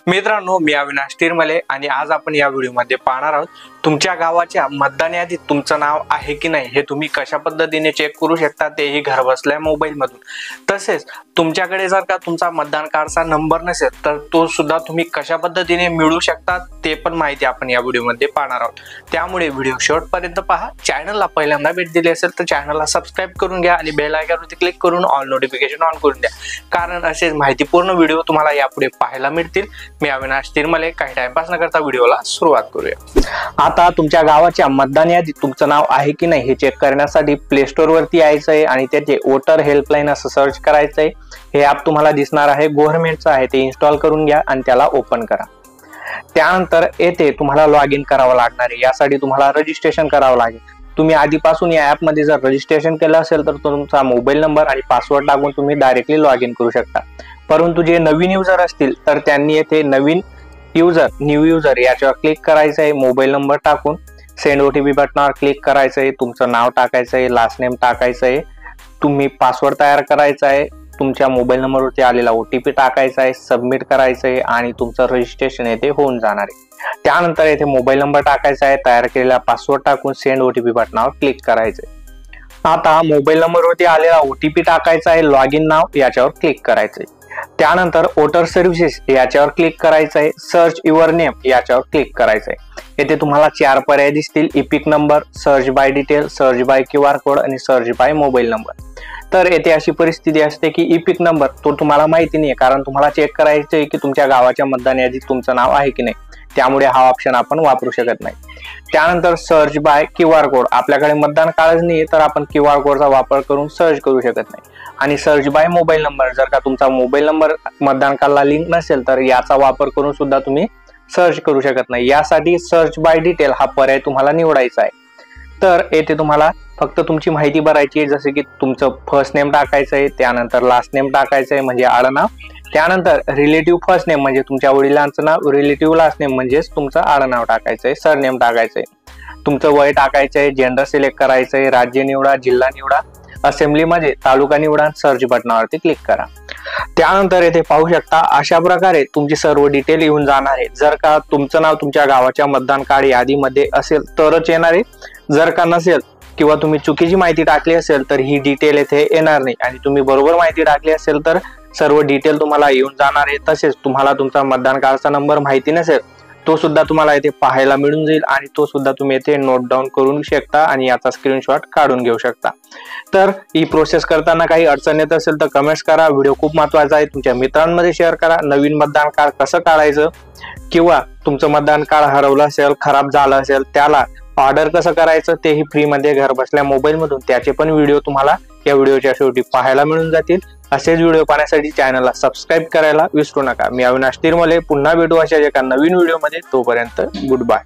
मित्रांनो, मी अविनाश तिरमले आणि आज आपण या व्हिडिओमध्ये पाहणार आहोत तुमच्या गावाच्या मतदान यादीत तुमचं नाव आहे की नाही हे तुम्ही कशा पद्धतीने चेक करू शकता, तेही घर बसल्या मोबाईल मधून। तसेच तुमच्याकडे जर का तुमचा मतदान कार्डचा नंबर नसेल तर तो सुद्धा तुम्ही कशा पद्धतीने मिळवू शकता ते पण माहिती आपण या व्हिडिओमध्ये पाहणार आहोत। त्यामुळे व्हिडिओ शेवटपर्यंत पहा। चॅनलला पहिल्यांदा भेट दिली असेल तर चॅनलला सबस्क्राइब करून घ्या आणि बेल आयकॉनवरती क्लिक करून ऑल नोटिफिकेशन ऑन करून द्या, कारण असेच माहितीपूर्ण व्हिडिओ तुम्हाला यापुढे पाहायला मिळतील। मी अविनाश तिरमले, काही टाइमपास न करता व्हिडिओला सुरुवात करूया। आता तुमच्या गावाच्या मतदान यादीत तुमचं नाव आहे की नाही हे चेक करण्यासाठी प्ले स्टोर वरती यायचं आहे आणि त्याचे वोटर हेल्पलाईन असं सर्च करायचं आहे। हे ॲप तुम्हाला दिसणार आहे, गव्हर्नमेंटचं आहे, ते इन्स्टॉल करून घ्या आणि त्याला ओपन करा। त्यानंतर येथे तुम्हाला लॉग इन करावं लागणार आहे। यासाठी तुम्हाला रजिस्ट्रेशन करावं लागेल। तुम्ही आधीपासून या ॲप मध्ये जर रजिस्ट्रेशन केलं असेल तर तुमचा मोबाईल नंबर आणि पासवर्ड टाकून तुम्ही डायरेक्टली लॉग इन करू शकता। परंतु जे नवीन युजर असतील तर त्यांनी येथे नवीन युजर न्यू युजर याच्यावर क्लिक करायचं आहे। मोबाईल नंबर टाकून सेंड ओटीपी बटनावर क्लिक करायचं आहे, तुमचं नाव टाकायचं आहे, लास्ट नेम टाकायचं आहे, तुम्ही पासवर्ड तयार करायचा आहे, तुमच्या मोबाईल नंबरवरती आलेला ओटीपी टाकायचा आहे, सबमिट करायचं आहे आणि तुमचं रजिस्ट्रेशन येथे होऊन जाणार आहे। त्यानंतर येथे मोबाईल नंबर टाकायचा आहे, तयार केलेला पासवर्ड टाकून सेंड ओटीपी बटनावर क्लिक करायचं आहे। आता मोबाईल नंबरवरती आलेला ओटीपी टाकायचा आहे, लॉग इन नाव याच्यावर क्लिक करायचं आहे। त्यानंतर वोटर सर्व्हिसेस याच्यावर क्लिक करायचं आहे, सर्च युअर नेम याच्यावर क्लिक करायचं आहे। येथे तुम्हाला 4 पर्याय दिसतील, EPIC number, search by detail, search by QR code आणि सर्च बाय मोबाईल नंबर। तर येथे अशी परिस्थिती असते की इपिक नंबर तो तुम्हाला माहिती नाही, कारण तुम्हाला चेक करायचं आहे की तुमच्या गावाच्या मतदान यादीत तुमचं नाव आहे की नाही, त्यामुळे हा ऑप्शन आपण वापरू शकत नाही। त्यानंतर सर्च बाय QR कोड, आपल्याकडे मतदान कार्डच नाही तर आपण QR कोडचा वापर करून सर्च करू शकत नाही। आणि सर्च बाय मोबाईल नंबर, जर का तुमचा मोबाईल नंबर मतदान कार्डला लिंक नसेल तर याचा वापर करून सुद्धा तुम्ही सर्च करू शकत नाही। यासाठी सर्च बाय डिटेल हा पर्याय तुम्हाला निवडायचा आहे। तर येथे तुम्हाला फक्त तुमची माहिती भरायची आहे, जसे की तुमचं फर्स्ट नेम टाकायचं आहे, त्यानंतर लास्ट नेम टाकायचं आहे म्हणजे आडनाव, त्यानंतर रिलेटिव्ह फर्स्ट नेम म्हणजे तुमच्या वडिलांचं नाव, रिलेटिव्ह लास्ट नेम म्हणजेच तुमचं आडनाव टाकायचं आहे, सरनेम टाकायचं आहे, तुमचं वय टाकायचं आहे, जेंडर सिलेक्ट करायचं आहे, राज्य निवडा, जिल्हा निवडा, असेंब्ली मध्ये तालुका निवडा, सर्च बटनावरती क्लिक करा। त्यानंतर येथे पाहू शकता अशा प्रकारे तुमची सर्व डिटेल येऊन जाणार आहे। जर का तुमचं नाव तुमच्या गावाच्या मतदान कार्ड यादीमध्ये असेल तरच येणार आहे, जर का नसेल किंवा तुम्ही चुकीची माहिती टाकली असेल तर ही डिटेल येथे येणार नाही, आणि तुम्ही बरोबर माहिती टाकली असेल तर सर्व डिटेल तुम्हाला येऊन जाणार आहे। तसेच तुम्हाला तुमचा मतदान कार्डचा नंबर माहिती नसेल तो सुद्धा तुम्हाला येथे पाहायला मिळून जाईल आणि तो सुद्धा तुम्ही येथे नोट डाऊन करून शकता आणि याचा स्क्रीनशॉट काढून घेऊ शकता। तर ही प्रोसेस करताना काही अडचण येत असेल तर कमेंट्स करा, व्हिडिओ खूप महत्त्वाचा आहे, तुमच्या मित्रांमध्ये शेअर करा। नवीन मतदान कार्ड कसं काढायचं किंवा तुमचं मतदान कार्ड हरवलं असेल, खराब झालं असेल, त्याला ऑर्डर कसं करायचं तेही फ्री मध्ये घर बसल्या मोबाईल मधून, त्याचे पण व्हिडिओ तुम्हाला या व्हिडिओच्या शेवटी पाहायला मिळून जातील। असेच व्हिडिओ पाहण्यासाठी चॅनलला सबस्क्राइब करायला विसरू नका। मी अविनाश तिरमले, पुन्हा भेटू अशाच एका नवीन व्हिडिओ मध्ये, तोपर्यंत गुड बाय।